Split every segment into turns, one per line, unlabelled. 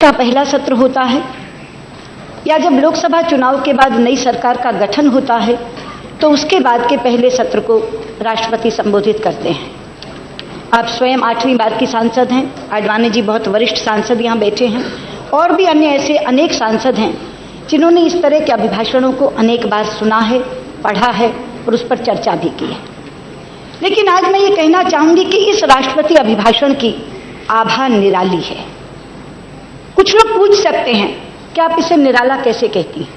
का पहला सत्र होता है या जब लोकसभा चुनाव के बाद नई सरकार का गठन होता है तो उसके बाद के पहले सत्र को राष्ट्रपति संबोधित करते हैं। आप स्वयं 8वीं बार की सांसद हैं, आडवाणी जी बहुत वरिष्ठ सांसद यहाँ बैठे हैं और भी अन्य ऐसे अनेक सांसद हैं जिन्होंने इस तरह के अभिभाषणों को अनेक बार सुना है, पढ़ा है और उस पर चर्चा भी की है। लेकिन आज मैं ये कहना चाहूंगी कि इस राष्ट्रपति अभिभाषण की आभा निराली है। कुछ लोग पूछ सकते हैं कि आप इसे निराला कैसे कहती हैं।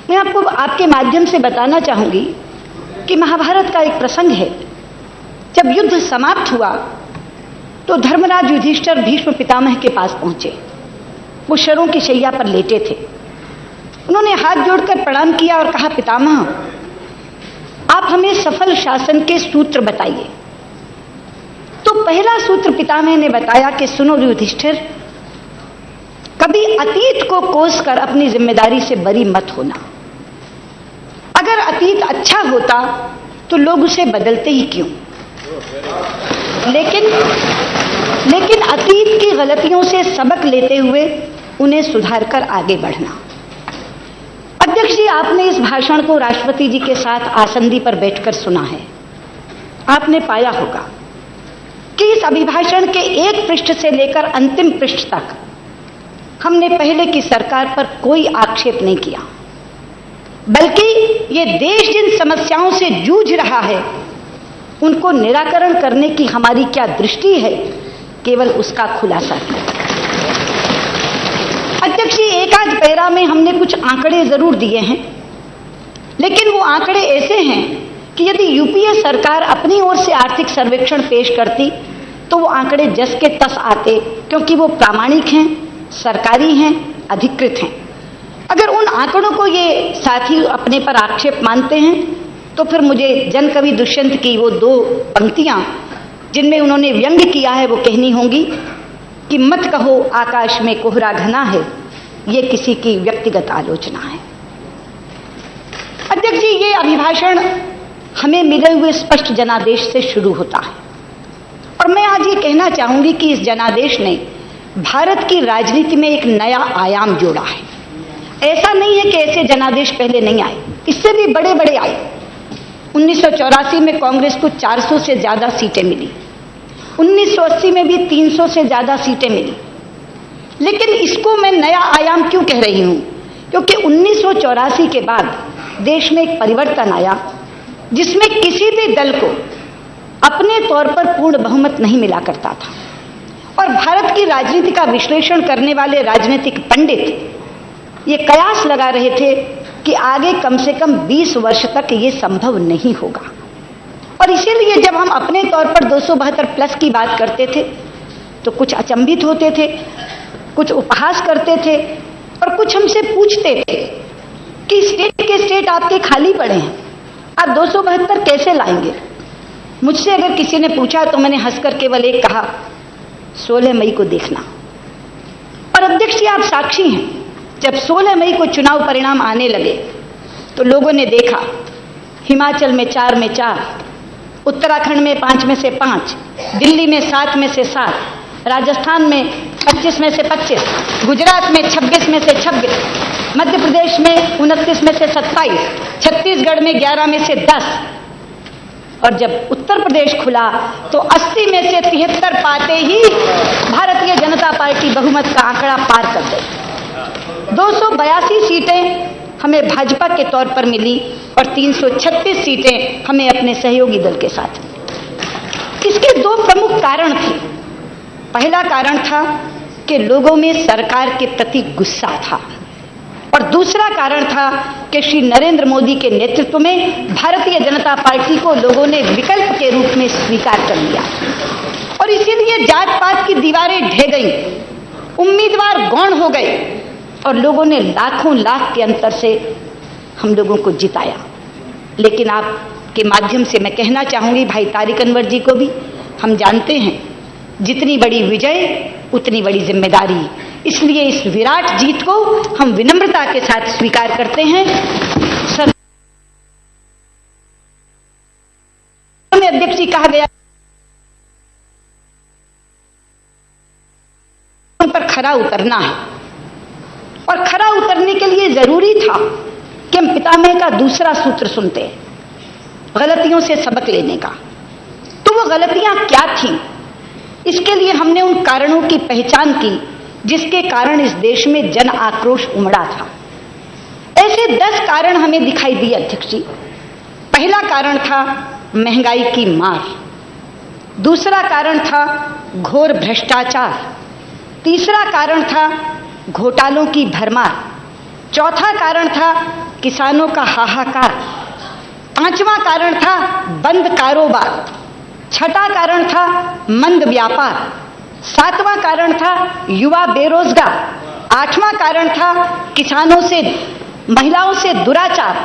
मैं आपको आपके माध्यम से बताना चाहूंगी कि महाभारत का एक प्रसंग है। जब युद्ध समाप्त हुआ तो धर्मराज युधिष्ठिर भीष्म पितामह के पास पहुंचे। वो शरों की शैया पर लेटे थे। उन्होंने हाथ जोड़कर प्रणाम किया और कहा, पितामह आप हमें सफल शासन के सूत्र बताइए। तो पहला सूत्र पितामह ने बताया कि सुनो युधिष्ठिर, कभी अतीत को कोस कर अपनी जिम्मेदारी से बरी मत होना। अगर अतीत अच्छा होता तो लोग उसे बदलते ही क्यों, लेकिन अतीत की गलतियों से सबक लेते हुए उन्हें सुधारकर आगे बढ़ना। अध्यक्ष जी, आपने इस भाषण को राष्ट्रपति जी के साथ आसंदी पर बैठकर सुना है। आपने पाया होगा कि इस अभिभाषण के एक पृष्ठ से लेकर अंतिम पृष्ठ तक हमने पहले की सरकार पर कोई आक्षेप नहीं किया, बल्कि ये देश जिन समस्याओं से जूझ रहा है उनको निराकरण करने की हमारी क्या दृष्टि है, केवल उसका खुलासा किया। अध्यक्ष जी, एक आध पैरा में हमने कुछ आंकड़े जरूर दिए हैं, लेकिन वो आंकड़े ऐसे हैं कि यदि यूपीए सरकार अपनी ओर से आर्थिक सर्वेक्षण पेश करती तो वो आंकड़े जस के तस आते, क्योंकि वो प्रामाणिक हैं, सरकारी हैं, अधिकृत हैं। अगर उन आंकड़ों को ये साथी अपने पर आक्षेप मानते हैं तो फिर मुझे जनकवि दुष्यंत की वो 2 पंक्तियां जिनमें उन्होंने व्यंग्य किया है वो कहनी होंगी कि मत कहो आकाश में कोहरा घना है, ये किसी की व्यक्तिगत आलोचना है। अध्यक्ष जी, ये अभिभाषण हमें मिले हुए स्पष्ट जनादेश से शुरू होता है और मैं आज ये कहना चाहूंगी कि इस जनादेश ने भारत की राजनीति में एक नया आयाम जोड़ा है। ऐसा नहीं है कि ऐसे जनादेश पहले नहीं आए, इससे भी बड़े बड़े आए। 1984 में कांग्रेस को 400 से ज्यादा सीटें मिली, 1980 में भी 300 से ज्यादा सीटें मिली। लेकिन इसको मैं नया आयाम क्यों कह रही हूं? क्योंकि 1984 के बाद देश में एक परिवर्तन आया जिसमें किसी भी दल को अपने तौर पर पूर्ण बहुमत नहीं मिला करता था और भारत की राजनीति का विश्लेषण करने वाले राजनीतिक पंडित ये कयास लगा रहे थे कि आगे कम से कम 20 वर्ष तक ये संभव नहीं होगा। और इसीलिए जब हम अपने तौर पर 272 प्लस की बात करते थे तो कुछ अचंभित होते थे, कुछ उपहास करते थे और कुछ हमसे पूछते थे कि स्टेट के स्टेट आपके खाली पड़े हैं, आप 272 कैसे लाएंगे। मुझसे अगर किसी ने पूछा तो मैंने हंसकर केवल एक कहा, 16 मई को देखना। और अध्यक्ष जी, आप साक्षी हैं, जब 16 मई को चुनाव परिणाम आने लगे तो लोगों ने देखा हिमाचल में 4 में 4, उत्तराखंड में 5 में से 5, दिल्ली में 7 में से 7, राजस्थान में 25 में से 25, गुजरात में 26 में से 26, मध्य प्रदेश में 29 में से 27, छत्तीसगढ़ में 11 में से 10 और जब उत्तर प्रदेश खुला तो 80 में से 73 पाते ही भारतीय जनता पार्टी बहुमत का आंकड़ा पार कर गई। 282 सीटें हमें भाजपा के तौर पर मिली और 336 सीटें हमें अपने सहयोगी दल के साथ मिली। इसके 2 प्रमुख कारण थे। पहला कारण था कि लोगों में सरकार के प्रति गुस्सा था और दूसरा कारण था कि श्री नरेंद्र मोदी के नेतृत्व में भारतीय जनता पार्टी को लोगों ने विकल्प के रूप में स्वीकार कर लिया और इसीलिए जात पात की दीवारें ढह गई, उम्मीदवार गौण हो गए और लोगों ने लाखों लाख के अंतर से हम लोगों को जिताया। लेकिन आपके माध्यम से मैं कहना चाहूंगी भाई तारिक अनवर जी को भी, हम जानते हैं जितनी बड़ी विजय उतनी बड़ी जिम्मेदारी, इसलिए इस विराट जीत को हम विनम्रता के साथ स्वीकार करते हैं। सर में अध्यक्ष जी कहा गया पर खरा उतरना है, और खरा उतरने के लिए जरूरी था कि हम पितामह का दूसरा सूत्र सुनते हैं, गलतियों से सबक लेने का। तो वो गलतियां क्या थीं? इसके लिए हमने उन कारणों की पहचान की जिसके कारण इस देश में जन आक्रोश उमड़ा था। ऐसे 10 कारण हमें दिखाई दिए अध्यक्ष जी। पहला कारण था महंगाई की मार, दूसरा कारण था घोर भ्रष्टाचार, तीसरा कारण था घोटालों की भरमार, चौथा कारण था किसानों का हाहाकार, पांचवां कारण था बंद कारोबार, छठा कारण था मंद व्यापार, सातवां कारण था युवा बेरोजगार, आठवां कारण था किसानों से महिलाओं से दुराचार,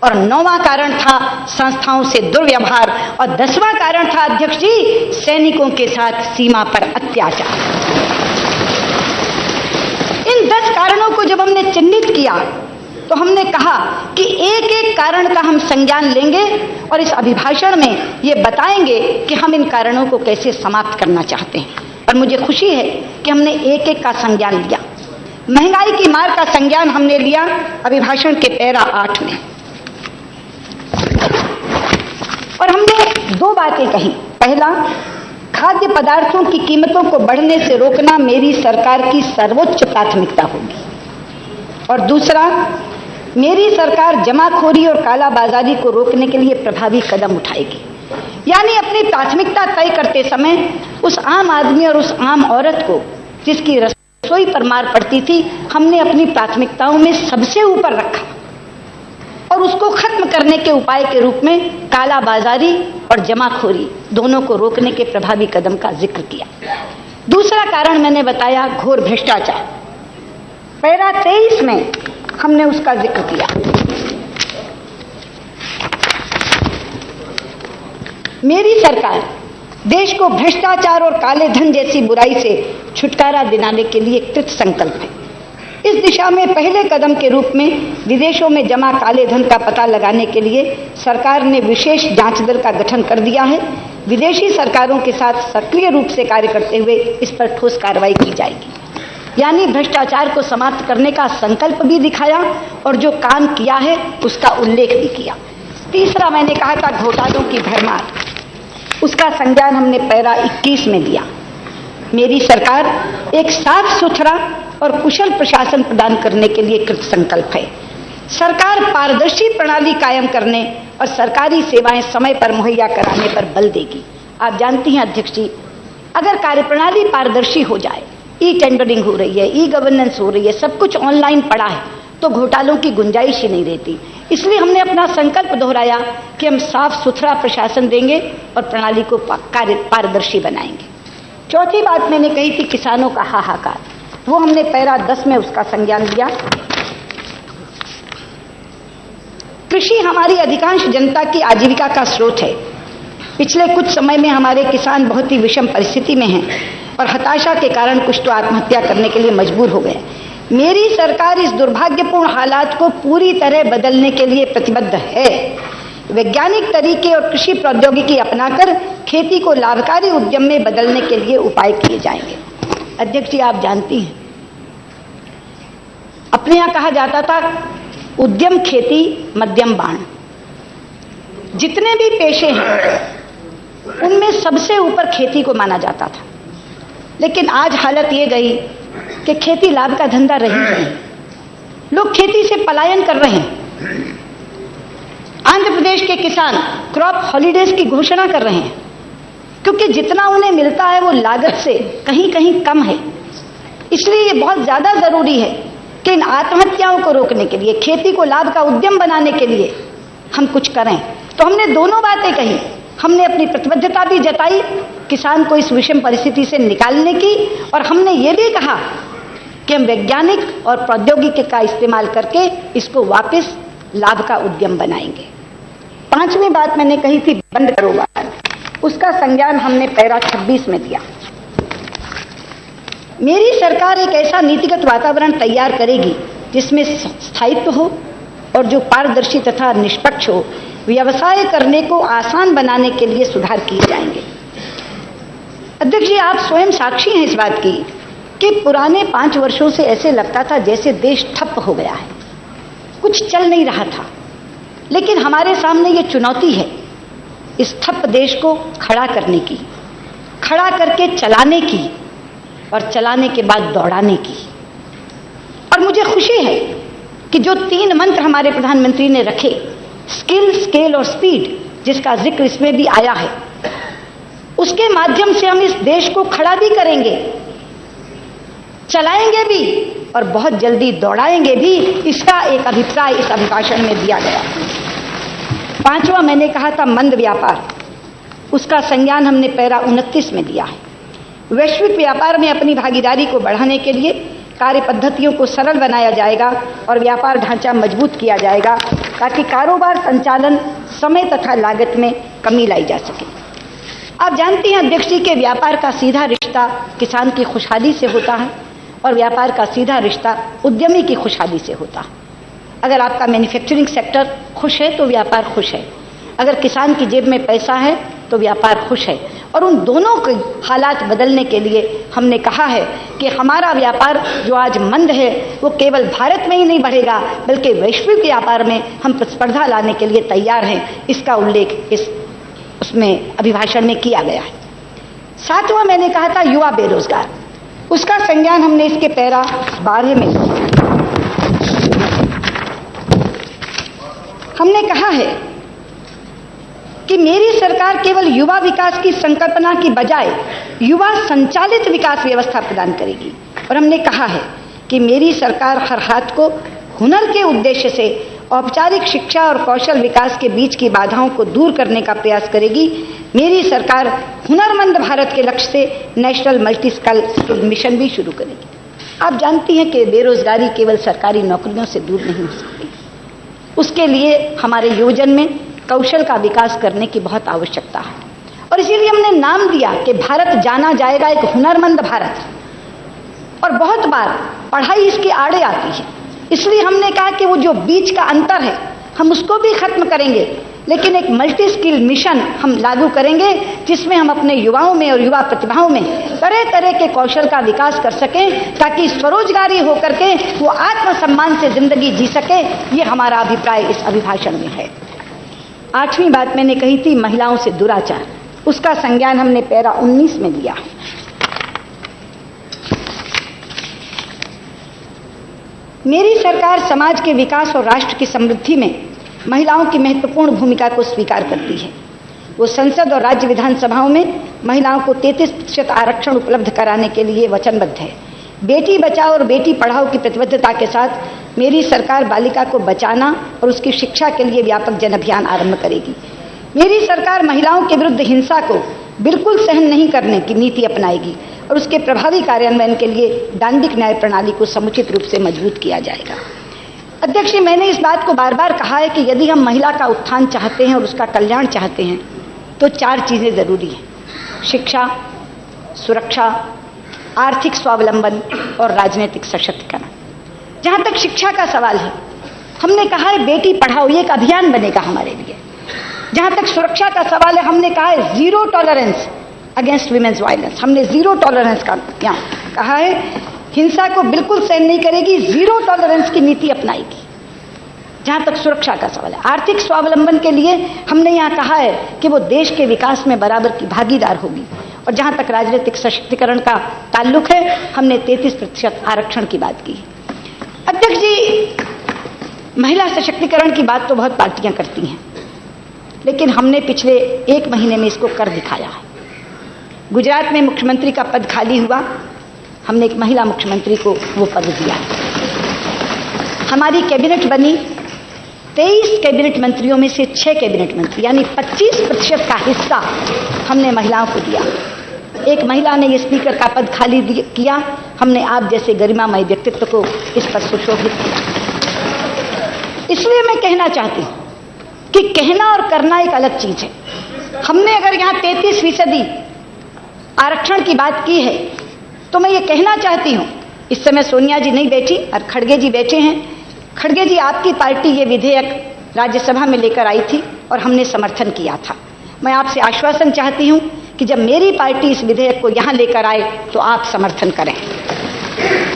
और 9वां कारण था संस्थाओं से दुर्व्यवहार, और 10वां कारण था अध्यक्ष जी सैनिकों के साथ सीमा पर अत्याचार। इन 10 कारणों को जब हमने चिन्हित किया तो हमने कहा कि एक एक कारण का हम संज्ञान लेंगे और इस अभिभाषण में ये बताएंगे कि हम इन कारणों को कैसे समाप्त करना चाहते हैं। और मुझे खुशी है कि हमने एक एक का संज्ञान लिया। महंगाई की मार का संज्ञान हमने लिया अभिभाषण के पैरा 8 में, और हमने 2 बातें कही। पहला, खाद्य पदार्थों की कीमतों को बढ़ने से रोकना मेरी सरकार की सर्वोच्च प्राथमिकता होगी, और दूसरा, मेरी सरकार जमाखोरी और कालाबाजारी को रोकने के लिए प्रभावी कदम उठाएगी। यानी अपनी प्राथमिकता तय करते समय उस आम आदमी और उस आम औरत को जिसकी रसोई पर मार पड़ती थी, हमने अपनी प्राथमिकताओं में सबसे ऊपर रखा, और उसको खत्म करने के उपाय के रूप में कालाबाजारी और जमाखोरी दोनों को रोकने के प्रभावी कदम का जिक्र किया। दूसरा कारण मैंने बताया घोर भ्रष्टाचार। पैरा 23 में हमने उसका जिक्र किया। मेरी सरकार देश को भ्रष्टाचार और काले धन जैसी बुराई से छुटकारा दिलाने के लिए कृत संकल्प है। इस दिशा में पहले कदम के रूप में विदेशों में जमा काले धन का पता लगाने के लिए सरकार ने विशेष जांच दल का गठन कर दिया है। विदेशी सरकारों के साथ सक्रिय रूप से कार्य करते हुए इस पर ठोस कार्रवाई की जाएगी। यानी भ्रष्टाचार को समाप्त करने का संकल्प भी दिखाया और जो काम किया है उसका उल्लेख भी किया। तीसरा मैंने कहा था घोटालों की भरमार, उसका संज्ञान हमने पैरा 21 में दिया। मेरी सरकार एक साफ सुथरा और कुशल प्रशासन प्रदान करने के लिए कृत संकल्प है। सरकार पारदर्शी प्रणाली कायम करने और सरकारी सेवाएं समय पर मुहैया कराने पर बल देगी। आप जानती हैं अध्यक्ष जी, अगर कार्यप्रणाली पारदर्शी हो जाए, ई टेंडरिंग हो रही है, ई गवर्नेंस हो रही है, सब कुछ ऑनलाइन पड़ा है, तो घोटालों की गुंजाइश ही नहीं रहती। इसलिए हमने अपना संकल्प दोहराया कि हम साफ सुथरा प्रशासन देंगे और प्रणाली को पारदर्शी बनाएंगे। चौथी बात मैंने कही थी किसानों का हाहाकार, वो हमने पैरा 10 में उसका संज्ञान लिया। कृषि हमारी अधिकांश जनता की आजीविका का स्रोत है। पिछले कुछ समय में हमारे किसान बहुत ही विषम परिस्थिति में हैं और हताशा के कारण कुछ तो आत्महत्या करने के लिए मजबूर हो गए। मेरी सरकार इस दुर्भाग्यपूर्ण हालात को पूरी तरह बदलने के लिए प्रतिबद्ध है। वैज्ञानिक तरीके और कृषि प्रौद्योगिकी अपनाकर खेती को लाभकारी उद्यम में बदलने के लिए उपाय किए जाएंगे। अध्यक्ष जी, आप जानती हैं, अपने यहां कहा जाता था उद्यम खेती मध्यम बाण। जितने भी पेशे हैं उनमें सबसे ऊपर खेती को माना जाता था, लेकिन आज हालत ये गई कि खेती लाभ का धंधा रही नहीं। लोग खेती से पलायन कर रहे हैं। आंध्र प्रदेश के किसान क्रॉप हॉलिडेज की घोषणा कर रहे हैं, क्योंकि जितना उन्हें मिलता है वो लागत से कहीं कहीं कम है। इसलिए ये बहुत ज्यादा जरूरी है कि इन आत्महत्याओं को रोकने के लिए, खेती को लाभ का उद्यम बनाने के लिए हम कुछ करें। तो हमने दोनों बातें कही। हमने अपनी प्रतिबद्धता भी जताई किसान को इस विषम परिस्थिति से निकालने की, और हमने ये भी कहा कि हम वैज्ञानिक और प्रौद्योगिकी का इस्तेमाल करके इसको वापस लाभ का उद्यम बनाएंगे। पांचवी बात मैंने कही थी बंद कारोबार, उसका संज्ञान हमने पैरा 26 में दिया। मेरी सरकार एक ऐसा नीतिगत वातावरण तैयार करेगी जिसमें स्थायित्व हो और जो पारदर्शी तथा निष्पक्ष हो। व्यवसाय करने को आसान बनाने के लिए सुधार किए जाएंगे। अध्यक्ष जी, आप स्वयं साक्षी हैं इस बात की कि पुराने 5 वर्षों से ऐसे लगता था जैसे देश ठप हो गया है, कुछ चल नहीं रहा था। लेकिन हमारे सामने ये चुनौती है इस ठप देश को खड़ा करने की, खड़ा करके चलाने की और चलाने के बाद दौड़ाने की। और मुझे खुशी है कि जो 3 मंत्र हमारे प्रधानमंत्री ने रखे, स्किल, स्केल और स्पीड, जिसका जिक्र इसमें भी आया है, उसके माध्यम से हम इस देश को खड़ा भी करेंगे, चलाएंगे भी और बहुत जल्दी दौड़ाएंगे भी। इसका एक अभिप्राय इस अभिभाषण में दिया गया। 5वां मैंने कहा था मंद व्यापार, उसका संज्ञान हमने पैरा 29 में दिया है। वैश्विक व्यापार में अपनी भागीदारी को बढ़ाने के लिए कार्य पद्धतियों को सरल बनाया जाएगा और व्यापार ढांचा मजबूत किया जाएगा ताकि कारोबार संचालन, समय तथा लागत में कमी लाई जा सके। आप जानती हैं अध्यक्ष जी के व्यापार का सीधा रिश्ता किसान की खुशहाली से होता है और व्यापार का सीधा रिश्ता उद्यमी की खुशहाली से होता है। अगर आपका मैन्युफैक्चरिंग सेक्टर खुश है तो व्यापार खुश है, अगर किसान की जेब में पैसा है तो व्यापार खुश है। और उन दोनों के हालात बदलने के लिए हमने कहा है कि हमारा व्यापार जो आज मंद है वो केवल भारत में ही नहीं बढ़ेगा बल्कि वैश्विक व्यापार में हम प्रतिस्पर्धा लाने के लिए तैयार हैं। इसका उल्लेख उसमें अभिभाषण में किया गया है। 7वां मैंने कहा था युवा बेरोजगार, उसका संज्ञान हमने इसके पैरा 12 में लिया। हमने कहा है कि मेरी सरकार केवल युवा विकास की संकल्पना की बजाय युवा संचालित विकास व्यवस्था प्रदान करेगी। और हमने कहा है कि मेरी सरकार हर हाथ को हुनर के उद्देश्य से औपचारिक शिक्षा और कौशल विकास के बीच की बाधाओं को दूर करने का प्रयास करेगी। मेरी सरकार हुनरमंद भारत के लक्ष्य से नेशनल मल्टी स्किल मिशन भी शुरू करेगी। आप जानती हैं कि बेरोजगारी केवल सरकारी नौकरियों से दूर नहीं हो सकती, उसके लिए हमारे युवजन में कौशल का विकास करने की बहुत आवश्यकता है। और इसीलिए हमने नाम दिया कि भारत जाना जाएगा एक हुनरमंद भारत। और बहुत बार पढ़ाई इसके आड़े आती है, इसलिए हमने कहा कि वो जो बीच का अंतर है हम उसको भी खत्म करेंगे, लेकिन एक मल्टी स्किल मिशन हम लागू करेंगे जिसमें हम अपने युवाओं में और युवा प्रतिभाओं में तरह तरह के कौशल का विकास कर सकें ताकि स्वरोजगारी होकर के वो आत्मसम्मान से जिंदगी जी सके। ये हमारा अभिप्राय इस अभिभाषण में है। 8वीं बात मैंने कही थी महिलाओं से दुराचार, उसका संज्ञान हमने पैरा 19 में लिया। मेरी सरकार समाज के विकास और राष्ट्र की समृद्धि में महिलाओं की महत्वपूर्ण भूमिका को स्वीकार करती है। वो संसद और राज्य विधानसभाओं में महिलाओं को 33% आरक्षण उपलब्ध कराने के लिए वचनबद्ध है। बेटी बचाओ और बेटी पढ़ाओ की प्रतिबद्धता के साथ मेरी सरकार बालिका को बचाना और उसकी शिक्षा के लिए व्यापक जन अभियान आरंभ करेगी। मेरी सरकार महिलाओं के विरुद्ध हिंसा को बिल्कुल सहन नहीं करने की नीति अपनाएगी और उसके प्रभावी कार्यान्वयन के लिए दांडिक न्याय प्रणाली को समुचित रूप से मजबूत किया जाएगा। अध्यक्ष जी, मैंने इस बात को बार बार कहा है कि यदि हम महिला का उत्थान चाहते हैं और उसका कल्याण चाहते हैं तो 4 चीजें जरूरी हैं: शिक्षा, सुरक्षा, आर्थिक स्वावलंबन और राजनीतिक सशक्तिकरण। जहां तक शिक्षा का सवाल है, हमने कहा है बेटी पढ़ाओ, ये एक अभियान बनेगा हमारे लिए। जहां तक सुरक्षा का सवाल है, हमने कहा है 0 टॉलरेंस अगेंस्ट वीमेन्स वायलेंस। हमने 0 टॉलरेंस का यहाँ कहा है, हिंसा को बिल्कुल सहन नहीं करेगी, 0 टॉलरेंस की नीति अपनाएगी। जहां तक सुरक्षा का सवाल है, आर्थिक स्वावलंबन के लिए हमने यहाँ कहा है कि वो देश के विकास में बराबर की भागीदार होगी। और जहां तक राजनीतिक सशक्तिकरण का ताल्लुक है, हमने 33% आरक्षण की बात की। अध्यक्ष जी, महिला सशक्तिकरण की बात तो बहुत पार्टियां करती हैं, लेकिन हमने पिछले 1 महीने में इसको कर दिखाया है। गुजरात में मुख्यमंत्री का पद खाली हुआ, हमने एक महिला मुख्यमंत्री को वो पद दिया। हमारी कैबिनेट बनी, 23 कैबिनेट मंत्रियों में से 6 कैबिनेट मंत्री यानी 25% का हिस्सा हमने महिलाओं को दिया। एक महिला ने ये स्पीकर का पद खाली किया, हमने आप जैसे गरिमामय व्यक्तित्व को इस पर सुशोभित किया। इसलिए मैं कहना चाहती हूं कि कहना और करना एक अलग चीज है। हमने अगर यहां 33% आरक्षण की बात की है तो मैं ये कहना चाहती हूं, इस समय सोनिया जी नहीं बैठी और खड़गे जी बैठे हैं। खड़गे जी, आपकी पार्टी ये विधेयक राज्यसभा में लेकर आई थी और हमने समर्थन किया था। मैं आपसे आश्वासन चाहती हूं कि जब मेरी पार्टी इस विधेयक को यहां लेकर आए तो आप समर्थन करें।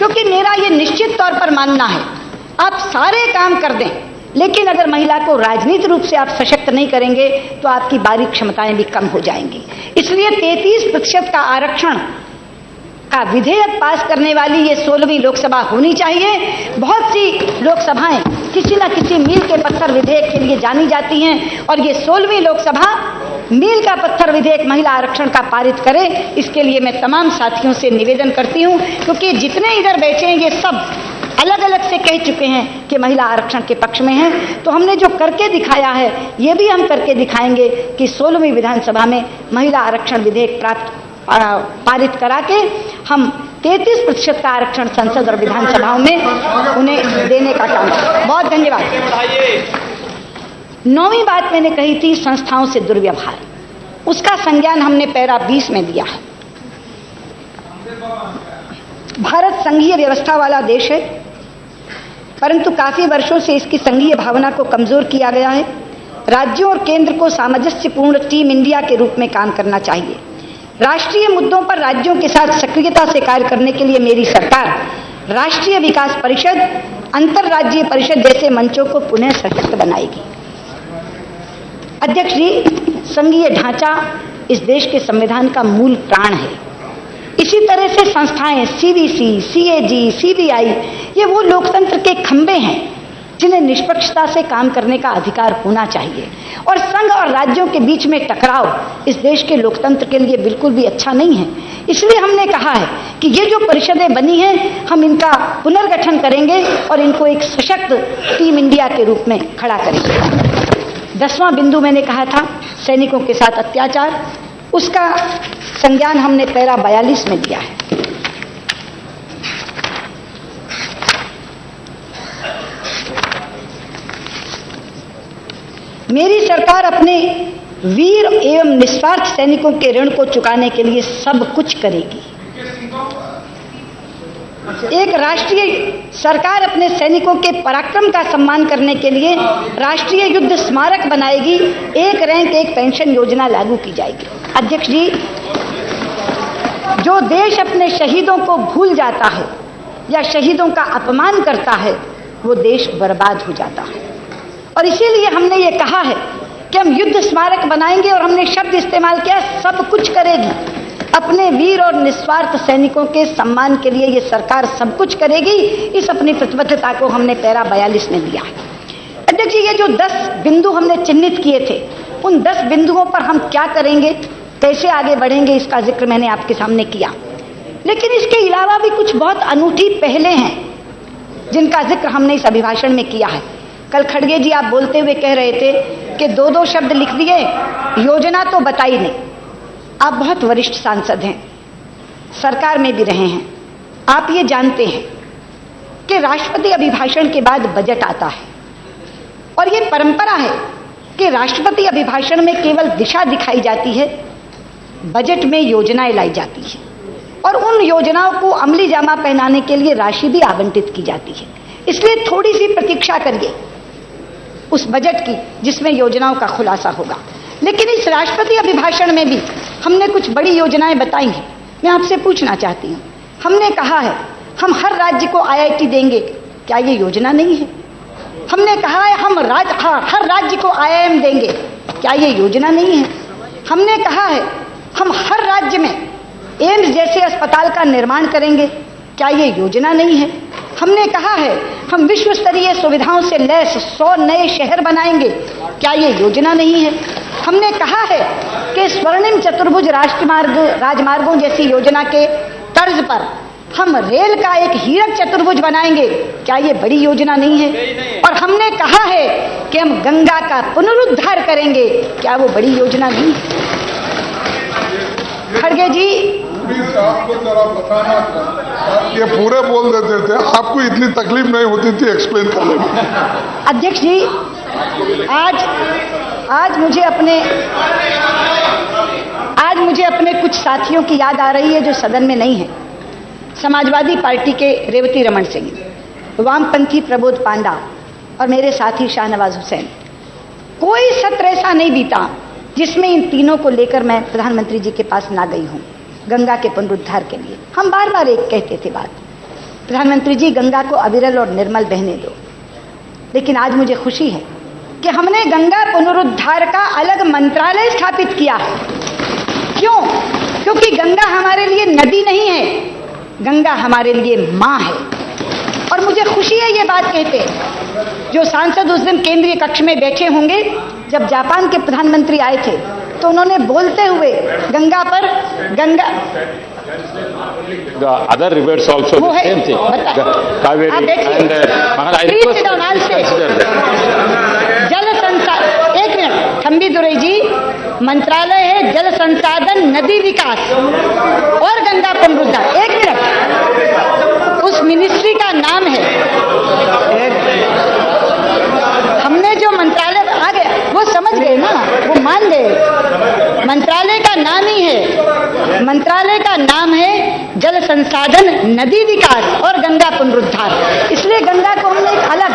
क्योंकि मेरा ये निश्चित तौर पर मानना है, आप सारे काम कर दें, लेकिन अगर महिला को राजनीतिक रूप से आप सशक्त नहीं करेंगे तो आपकी बारीक क्षमताएं भी कम हो जाएंगी। इसलिए 33% का आरक्षण का विधेयक पास करने वाली ये 16वीं लोकसभा होनी चाहिए। बहुत सी लोकसभाएं किसी न किसी मील के पत्थर विधेयक के लिए जानी जाती हैं और ये 16वीं लोकसभा मील का पत्थर विधेयक महिला आरक्षण का पारित करे। इसके लिए मैं तमाम साथियों से निवेदन करती हूं, क्योंकि जितने इधर बैठे हैं ये सब अलग अलग से कह चुके हैं कि महिला आरक्षण के पक्ष में हैं। तो हमने जो करके दिखाया है ये भी हम करके दिखाएंगे कि 16वीं विधानसभा में महिला आरक्षण विधेयक पारित करा के हम 33% का आरक्षण संसद और विधानसभाओं में उन्हें देने का काम करें। बहुत धन्यवाद। 9वीं बात मैंने कही थी संस्थाओं से दुर्व्यवहार, उसका संज्ञान हमने पैरा 20 में दिया है। भारत संघीय व्यवस्था वाला देश है, परंतु काफी वर्षों से इसकी संघीय भावना को कमजोर किया गया है। राज्यों और केंद्र को सामंजस्यपूर्ण टीम इंडिया के रूप में काम करना चाहिए। राष्ट्रीय मुद्दों पर राज्यों के साथ सक्रियता से कार्य करने के लिए मेरी सरकार राष्ट्रीय विकास परिषद, अंतरराज्यीय परिषद जैसे मंचों को पुनः सशक्त बनाएगी। अध्यक्ष जी, संघीय ढांचा इस देश के संविधान का मूल प्राण है। इसी तरह से संस्थाएं सीवीसी, सीएजी, सीबीआई ये वो लोकतंत्र के खंभे हैं जिन्हें निष्पक्षता से काम करने का अधिकार होना चाहिए। और संघ और राज्यों के बीच में टकराव इस देश के लोकतंत्र के लिए बिल्कुल भी अच्छा नहीं है। इसलिए हमने कहा है कि ये जो परिषदें बनी हैं हम इनका पुनर्गठन करेंगे और इनको एक सशक्त टीम इंडिया के रूप में खड़ा करेंगे। 10वां बिंदु मैंने कहा था सैनिकों के साथ अत्याचार, उसका संज्ञान हमने पैरा 42 में दिया है। मेरी सरकार अपने वीर एवं निस्वार्थ सैनिकों के ऋण को चुकाने के लिए सब कुछ करेगी। एक राष्ट्रीय सरकार अपने सैनिकों के पराक्रम का सम्मान करने के लिए राष्ट्रीय युद्ध स्मारक बनाएगी। एक रैंक एक पेंशन योजना लागू की जाएगी। अध्यक्ष जी, जो देश अपने शहीदों को भूल जाता है या शहीदों का अपमान करता है वो देश बर्बाद हो जाता है। और इसीलिए हमने ये कहा है कि हम युद्ध स्मारक बनाएंगे और हमने शब्द इस्तेमाल किया सब कुछ करेगी। अपने वीर और निस्वार्थ सैनिकों के सम्मान के लिए ये सरकार सब कुछ करेगी। इस अपनी प्रतिबद्धता को हमने पैरा 42 में दिया है। अध्यक्ष जी, ये जो 10 बिंदु हमने चिन्हित किए थे उन 10 बिंदुओं पर हम क्या करेंगे, कैसे आगे बढ़ेंगे, इसका जिक्र मैंने आपके सामने किया। लेकिन इसके अलावा भी कुछ बहुत अनूठी पहलें हैं जिनका जिक्र हमने इस अभिभाषण में किया है। कल खड़गे जी आप बोलते हुए कह रहे थे कि 2-2 शब्द लिख दिए, योजना तो बताई नहीं। आप बहुत वरिष्ठ सांसद हैं, सरकार में भी रहे हैं, आप ये जानते हैं कि राष्ट्रपति अभिभाषण के बाद बजट आता है और ये परंपरा है कि राष्ट्रपति अभिभाषण में केवल दिशा दिखाई जाती है, बजट में योजनाएं लाई जाती है और उन योजनाओं को अमली जामा पहनाने के लिए राशि भी आवंटित की जाती है। इसलिए थोड़ी सी प्रतीक्षा करिए उस बजट की जिसमें योजनाओं का खुलासा होगा। लेकिन इस राष्ट्रपति अभिभाषण में भी हमने कुछ बड़ी योजनाएं बताई हैं। मैं आपसे पूछना चाहती हूँ, हमने कहा है हम हर राज्य को IIT देंगे, क्या ये योजना नहीं है? हमने कहा है हम हर राज्य को IIM देंगे, क्या ये योजना नहीं है? हमने कहा है हम हर राज्य में एम्स जैसे अस्पताल का निर्माण करेंगे, क्या ये योजना नहीं है? हमने कहा है हम विश्व स्तरीय सुविधाओं से लैस 100 नए शहर बनाएंगे, क्या ये योजना नहीं है? हमने कहा है कि स्वर्णिम चतुर्भुज राजमार्गों जैसी योजना के तर्ज पर हम रेल का एक हीरक चतुर्भुज बनाएंगे, क्या ये बड़ी योजना नहीं है? और हमने कहा है कि हम गंगा का पुनरुद्धार करेंगे, क्या वो बड़ी योजना नहीं है? खड़गे जी,
आपको जरा बताना था, ये पूरे बोल देते थे, आपको इतनी तकलीफ नहीं होती थी एक्सप्लेन करने में।
अध्यक्ष जी, आज मुझे अपने कुछ साथियों की याद आ रही है जो सदन में नहीं है। समाजवादी पार्टी के रेवती रमन सिंह, वामपंथी प्रबोध पांडा और मेरे साथी शाहनवाज हुसैन। कोई सत्र ऐसा नहीं बीता जिसमें इन तीनों को लेकर मैं प्रधानमंत्री जी के पास ना गई हूं गंगा के पुनरुद्धार के लिए। हम बार बार एक कहते थे बात प्रधानमंत्री जी गंगा को अविरल और निर्मल बहने दो। लेकिन आज मुझे खुशी है कि हमने गंगा पुनरुद्धार का अलग मंत्रालय स्थापित किया है। क्यों? क्योंकि गंगा हमारे लिए नदी नहीं है, गंगा हमारे लिए मां है। और मुझे खुशी है ये बात कहते, जो सांसद उस दिन केंद्रीय कक्ष में बैठे होंगे, जब जापान के प्रधानमंत्री आए थे तो उन्होंने बोलते हुए गंगा पर
The other rivers also
वो
the
है,
same thing. Kaveri
आप देखिए।
and Maharaj, I
Please
request
sit down, I'll
you to
stay.
consider that.
जल संसाधन, एक मिनट, थम्बी दुरई जी, मंत्रालय है जल संसाधन नदी विकास और गंगा पुनरुद्धार। एक मिनट, उस मिनिस्ट्री का नाम है, हमने जो मंत्रालय आ गया वो समझ गए ना, वो मान गए। मंत्रालय का नाम ही है, मंत्रालय का नाम है जल संसाधन नदी विकास और गंगा पुनरुद्धार। इसलिए गंगा को हमने एक अलग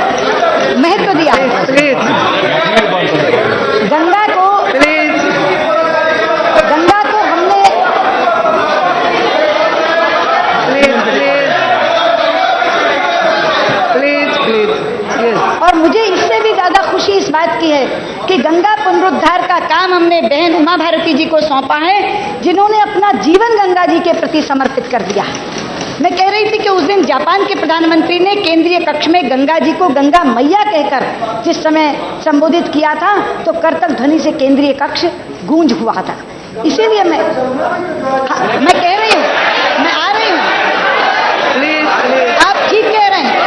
महत्व दिया है। गंगा को हमने और मुझे इससे भी ज्यादा खुशी इस बात की है कि गंगा पुनरुद्धार का काम हमने बहन उमा भारती जी को सौंपा है, जिन्होंने अपना जीवन गंगा जी के प्रति समर्पित कर दिया। मैं कह रही थी कि उस दिन जापान के प्रधानमंत्री ने केंद्रीय कक्ष में गंगा जी को गंगा मैया कहकर जिस समय संबोधित किया था तो करतल ध्वनि से केंद्रीय कक्ष गूंज हुआ था। इसीलिए मैं कह रही हूँ, मैं आ रही हूँ, आप ठीक कह रहे हैं,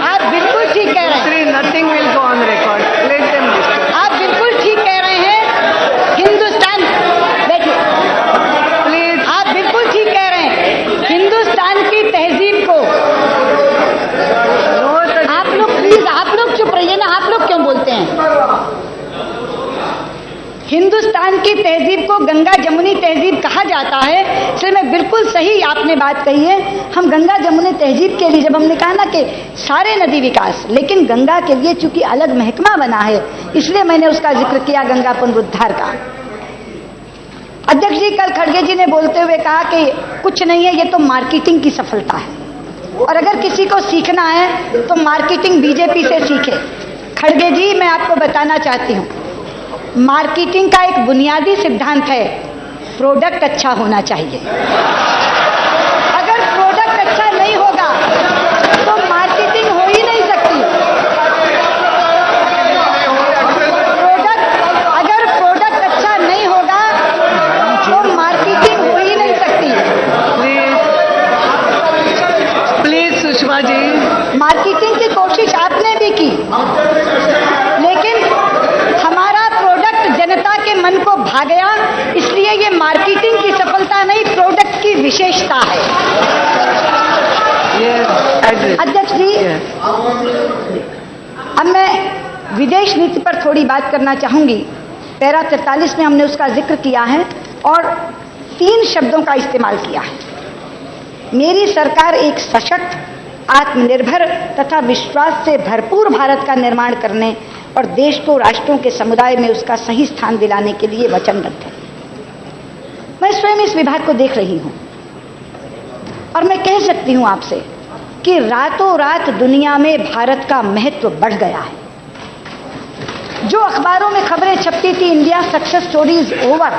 आप बिल्कुल ठीक कह रहे हैं।
Nothing will go on record. Let them discuss.
आप बिल्कुल ठीक कह रहे हैं। हिंदुस्तान, देखिए,
Please.
आप बिल्कुल ठीक कह रहे हैं। हिंदुस्तान की तहजीब को आप लोग प्लीज, आप लोग चुप रहिए ना, आप लोग क्यों बोलते हैं? हिंदुस्तान की तहजीब को गंगा जमुनी तहजीब कहा जाता है, इसलिए मैं बिल्कुल सही आपने बात कही है। हम गंगा जमुनी तहजीब के लिए, जब हमने कहा ना कि सारे नदी विकास, लेकिन गंगा के लिए चूंकि अलग महकमा बना है, इसलिए मैंने उसका जिक्र किया गंगा पुनरुद्धार का। अध्यक्ष जी, कल खड़गे जी ने बोलते हुए कहा कि कुछ नहीं है, ये तो मार्केटिंग की सफलता है और अगर किसी को सीखना है तो मार्केटिंग बीजेपी से सीखे। खड़गे जी, मैं आपको बताना चाहती हूँ, मार्केटिंग का एक बुनियादी सिद्धांत है, प्रोडक्ट अच्छा होना चाहिए। अगर प्रोडक्ट अच्छा नहीं होगा तो मार्केटिंग हो ही नहीं सकती। अगर प्रोडक्ट अच्छा नहीं होगा तो मार्केटिंग हो ही नहीं सकती।
Please, सुषमा जी.
मार्केटिंग की कोशिश आपने भी की, लेकिन हमारा प्रोडक्ट जनता के मन को भा गया, इसलिए ये मार्केटिंग की सफलता नहीं, प्रोडक्ट की विशेषता है। अध्यक्ष जी, अब मैं विदेश नीति पर थोड़ी बात करना चाहूंगी। पैरा 43 में हमने उसका जिक्र किया है और 3 शब्दों का इस्तेमाल किया है। मेरी सरकार एक सशक्त, आत्मनिर्भर तथा विश्वास से भरपूर भारत का निर्माण करने और देश को राष्ट्रों के समुदाय में उसका सही स्थान दिलाने के लिए वचनबद्ध है। मैं स्वयं इस विभाग को देख रही हूं और मैं कह सकती हूं आपसे कि रातों रात दुनिया में भारत का महत्व बढ़ गया है। जो अखबारों में खबरें छपती थी इंडिया सक्सेस स्टोरीज ओवर,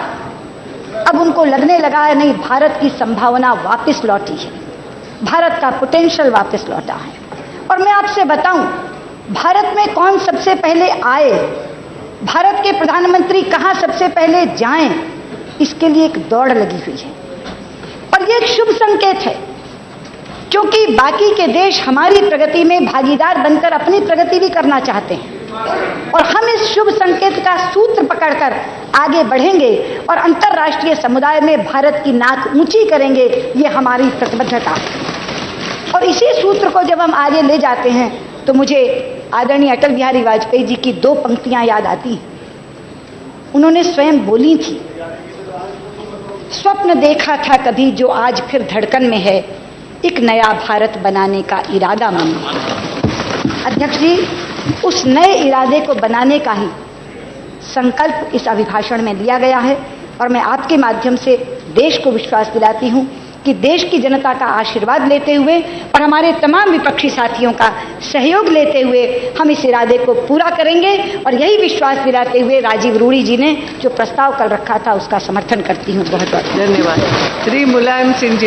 अब उनको लगने लगा है नहीं, भारत की संभावना वापस लौटी है, भारत का पोटेंशियल वापस लौटा है। और मैं आपसे बताऊं, भारत में कौन सबसे पहले आए, भारत के प्रधानमंत्री कहां सबसे पहले जाएं, इसके लिए एक दौड़ लगी हुई है और ये एक शुभ संकेत है, क्योंकि बाकी के देश हमारी प्रगति में भागीदार बनकर अपनी प्रगति भी करना चाहते हैं और हम इस शुभ संकेत का सूत्र पकड़कर आगे बढ़ेंगे और अंतर्राष्ट्रीय समुदाय में भारत की नाक ऊंची करेंगे, ये हमारी प्रतिबद्धता है। और इसी सूत्र को जब हम आगे ले जाते हैं तो मुझे आदरणीय अटल बिहारी वाजपेयी जी की 2 पंक्तियां याद आती हैं। उन्होंने स्वयं बोली थी, स्वप्न देखा था कभी जो आज फिर धड़कन में है, एक नया भारत बनाने का इरादा मन में। अध्यक्ष जी, उस नए इरादे को बनाने का ही संकल्प इस अभिभाषण में लिया गया है और मैं आपके माध्यम से देश को विश्वास दिलाती हूं कि देश की जनता का आशीर्वाद लेते हुए और हमारे तमाम विपक्षी साथियों का सहयोग लेते हुए हम इस इरादे को पूरा करेंगे। और यही विश्वास दिलाते हुए राजीव रूड़ी जी ने जो प्रस्ताव कल रखा था उसका समर्थन करती हूं। बहुत बहुत
धन्यवाद। श्री मुलायम सिंह जी।